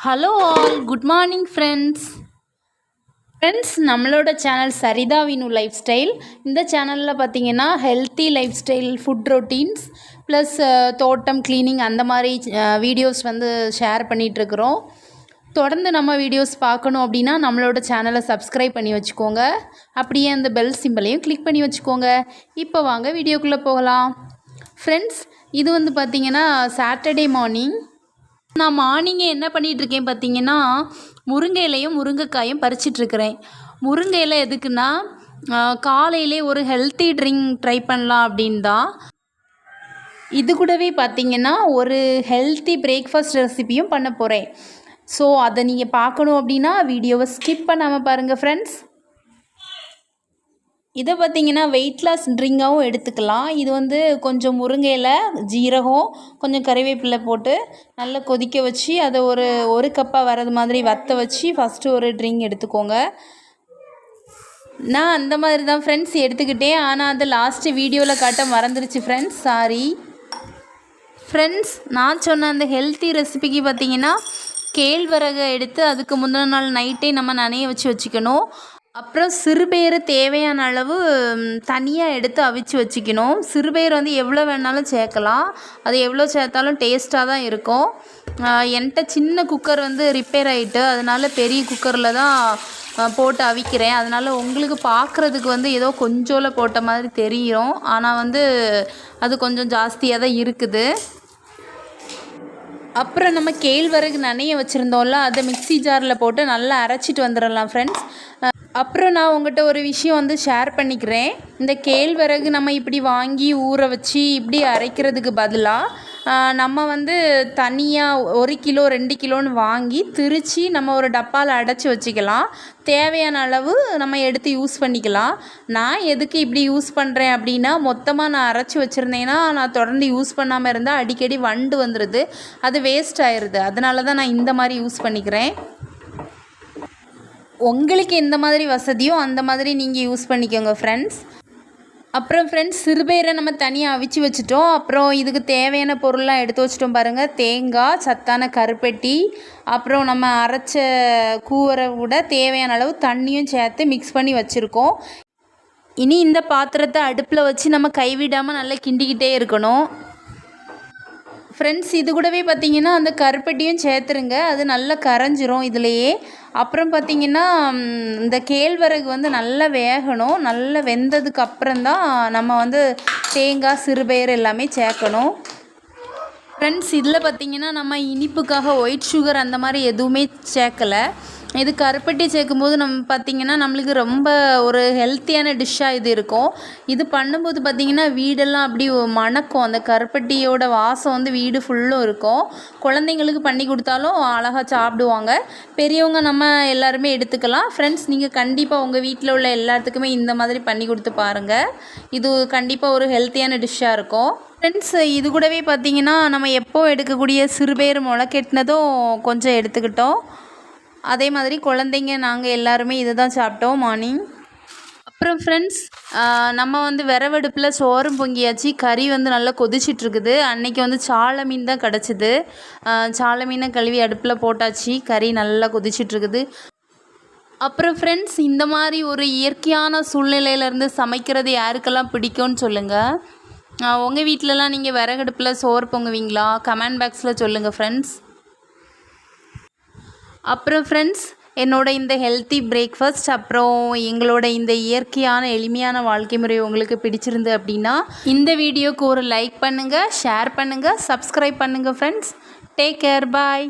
Hello all, good morning friends. நம்மளோட channel சரிதா Vinu life style. இந்த சேனலில் பார்த்தீங்கன்னா healthy life style, food routines plus தோட்டம் க்ளீனிங் அந்த மாதிரி வீடியோஸ் வந்து ஷேர் பண்ணிகிட்ருக்குறோம். தொடர்ந்து நம்ம வீடியோஸ் பார்க்கணும் அப்படின்னா நம்மளோட சேனலை சப்ஸ்கிரைப் பண்ணி வச்சுக்கோங்க. அப்படியே அந்த பெல் சிம்பிளையும் கிளிக் பண்ணி வச்சுக்கோங்க. இப்போ வாங்க வீடியோக்குள்ளே போகலாம். ஃப்ரெண்ட்ஸ், இது வந்து பார்த்திங்கன்னா சாட்டர்டே மார்னிங். நான் மார்னிங்கே என்ன பண்ணிகிட்ருக்கேன் பார்த்தீங்கன்னா, முருங்கை இலையும் முருங்கைக்காயும் பறிச்சிட்ருக்கிறேன். முருங்கை இலை எதுக்குன்னா, காலையிலே ஒரு ஹெல்த்தி ட்ரிங்க் ட்ரை பண்ணலாம் அப்படின்னு தான். இது கூடவே பார்த்திங்கன்னா ஒரு ஹெல்த்தி பிரேக்ஃபாஸ்ட் ரெசிபியும் பண்ண போகிறேன். ஸோ அதை நீங்கள் பார்க்கணும் அப்படின்னா வீடியோவை ஸ்கிப் பண்ணாமல் பாருங்கள் ஃப்ரெண்ட்ஸ். இதை பார்த்திங்கன்னா வெயிட் லாஸ் ட்ரிங்காகவும் எடுத்துக்கலாம். இது வந்து கொஞ்சம் முருங்கையில் ஜீரகம், கொஞ்சம் கறிவேப்பிலை போட்டு நல்லா கொதிக்க வச்சு அதை ஒரு கப்பாக வர்றது மாதிரி வற்ற வச்சு ஃபஸ்ட்டு ஒரு ட்ரிங்க் எடுத்துக்கோங்க. நான் அந்த மாதிரி தான் ஃப்ரெண்ட்ஸ் எடுத்துக்கிட்டேன். ஆனால் அது லாஸ்ட்டு வீடியோவில் காட்ட மறந்துருச்சு ஃப்ரெண்ட்ஸ், சாரி ஃப்ரெண்ட்ஸ். நான் சொன்ன அந்த ஹெல்த்தி ரெசிபிக்கு பார்த்திங்கன்னா கேழ்வரகை எடுத்து அதுக்கு முந்தின நாள் நைட்டே நம்ம நனைய வச்சுக்கணும். அப்புறம் சிறுபயிறு தேவையான அளவு தனியாக எடுத்து அவிச்சு வச்சுக்கணும். சிறுபயிறு வந்து எவ்வளோ வேணாலும் சேர்க்கலாம், அது எவ்வளோ சேர்த்தாலும் டேஸ்ட்டாக தான் இருக்கும். என்கிட்ட சின்ன குக்கர் வந்து ரிப்பேர் ஆகிட்டு, அதனால் பெரிய குக்கரில் தான் போட்டு அவிக்கிறேன். அதனால் உங்களுக்கு பார்க்குறதுக்கு வந்து ஏதோ கொஞ்சோல போட்ட மாதிரி தெரியும், ஆனால் வந்து அது கொஞ்சம் ஜாஸ்தியாக தான் இருக்குது. அப்புறம் நம்ம கேழ்வரகு நனைய வச்சுருந்தோம்ல, அதை மிக்ஸி ஜாரில் போட்டு நல்லா அரைச்சிட்டு வந்துடலாம் ஃப்ரெண்ட்ஸ். அப்புறம் நான் உங்கள்கிட்ட ஒரு விஷயம் வந்து ஷேர் பண்ணிக்கிறேன். இந்த கேழ்வரகு நம்ம இப்படி வாங்கி ஊற வச்சு இப்படி அரைக்கிறதுக்கு பதிலாக நம்ம வந்து தனியாக 1 கிலோ 2 கிலோன்னு வாங்கி திரித்து நம்ம ஒரு டப்பாவில் அடைச்சி வச்சுக்கலாம். தேவையான அளவு நம்ம எடுத்து யூஸ் பண்ணிக்கலாம். நான் எதுக்கு இப்படி யூஸ் பண்ணுறேன் அப்படின்னா, மொத்தமாக நான் அரைச்சி வச்சுருந்தேன்னா நான் தொடர்ந்து யூஸ் பண்ணாமல் இருந்தால் அடிக்கடி வண்டு வந்துடுது, அது வேஸ்ட் ஆயிடுது. அதனால தான் நான் இந்த மாதிரி யூஸ் பண்ணிக்கிறேன். உங்களுக்கு எந்த மாதிரி வசதியோ அந்த மாதிரி நீங்கள் யூஸ் பண்ணிக்கோங்க ஃப்ரெண்ட்ஸ். அப்புறம் ஃப்ரெண்ட்ஸ், சிறுபயிரை நம்ம தனியாக அவிச்சு வச்சுட்டோம். அப்புறம் இதுக்கு தேவையான பொருள்லாம் எடுத்து வச்சுட்டோம் பாருங்கள். தேங்காய், சத்தான கருப்பட்டி, அப்புறம் நம்ம அரைச்ச கூவரை விட தேவையான அளவு தண்ணியும் சேர்த்து மிக்ஸ் பண்ணி வச்சுருக்கோம். இனி இந்த பாத்திரத்தை அடுப்பில் வச்சு நம்ம கைவிடாமல் நல்லா கிண்டிக்கிட்டே இருக்கணும் ஃப்ரெண்ட்ஸ். இது கூடவே பார்த்திங்கன்னா அந்த கருப்பட்டியும் சேர்த்துருங்க, அது நல்லா கரைஞ்சிரும் இதுலேயே. அப்புறம் பார்த்திங்கன்னா இந்த கேழ்வரகு வந்து நல்லா வேகணும். நல்லா வெந்ததுக்கு அப்புறம்தான் நம்ம வந்து தேங்காய், சிறுபயிறு எல்லாமே சேர்க்கணும் ஃப்ரெண்ட்ஸ். இதில் பார்த்திங்கன்னா நம்ம இனிப்புக்காக ஒயிட் சுகர் அந்த மாதிரி எதுவுமே சேர்க்கலை. இது கருப்பட்டி சேர்க்கும்போது நம்ம பார்த்திங்கன்னா நம்மளுக்கு ரொம்ப ஒரு ஹெல்த்தியான டிஷ்ஷாக இது இருக்கும். இது பண்ணும்போது பார்த்திங்கன்னா வீடெல்லாம் அப்படி மணக்கும். அந்த கருப்பட்டியோட வாசம் வந்து வீடு ஃபுல்லும் இருக்கும். குழந்தைங்களுக்கு பண்ணி கொடுத்தாலும் அழகாக சாப்பிடுவாங்க. பெரியவங்க நம்ம எல்லாருமே எடுத்துக்கலாம் ஃப்ரெண்ட்ஸ். நீங்கள் கண்டிப்பாக உங்கள் வீட்டில் உள்ள எல்லாத்துக்குமே இந்த மாதிரி பண்ணி கொடுத்து பாருங்கள். இது கண்டிப்பாக ஒரு ஹெல்த்தியான டிஷ்ஷாக இருக்கும் ஃப்ரெண்ட்ஸ். இது கூடவே பார்த்திங்கன்னா நம்ம எப்போ எடுக்கக்கூடிய சிறுபயிறு முளைக்கெட்டினதும் கொஞ்சம் எடுத்துக்கிட்டோம். அதே மாதிரி குழந்தைங்க நாங்கள் எல்லாருமே இதை தான் சாப்பிட்டோம் மார்னிங். அப்புறம் ஃப்ரெண்ட்ஸ், நம்ம வந்து விறவடுப்பில் சோறும் பொங்கியாச்சு. கறி வந்து நல்லா கொதிச்சிட்ருக்குது. அன்றைக்கி வந்து சால மீன் தான் கிடச்சிது. சால மீனை கழுவி அடுப்பில் போட்டாச்சு. கறி நல்லா கொதிச்சிட்ருக்குது. அப்புறம் ஃப்ரெண்ட்ஸ், இந்த மாதிரி ஒரு இயற்கையான சூழ்நிலையிலேருந்து சமைக்கிறது யாருக்கெல்லாம் பிடிக்கும்னு சொல்லுங்கள். உங்கள் வீட்டிலலாம் நீங்கள் விறகடுப்பில் சோறு பொங்குவீங்களா? கமெண்ட் பாக்ஸில் சொல்லுங்கள் ஃப்ரெண்ட்ஸ். அப்புறம் ஃப்ரெண்ட்ஸ், என்னோட இந்த ஹெல்த்தி பிரேக்ஃபாஸ்ட், அப்புறம் எங்களோட இந்த இயற்கையான எளிமையான வாழ்க்கை முறை உங்களுக்கு பிடிச்சிருந்து அப்படின்னா இந்த வீடியோக்கு ஒரு லைக் பண்ணுங்கள், ஷேர் பண்ணுங்கள், சப்ஸ்கிரைப் பண்ணுங்கள் ஃப்ரெண்ட்ஸ். டேக் கேர், பாய்.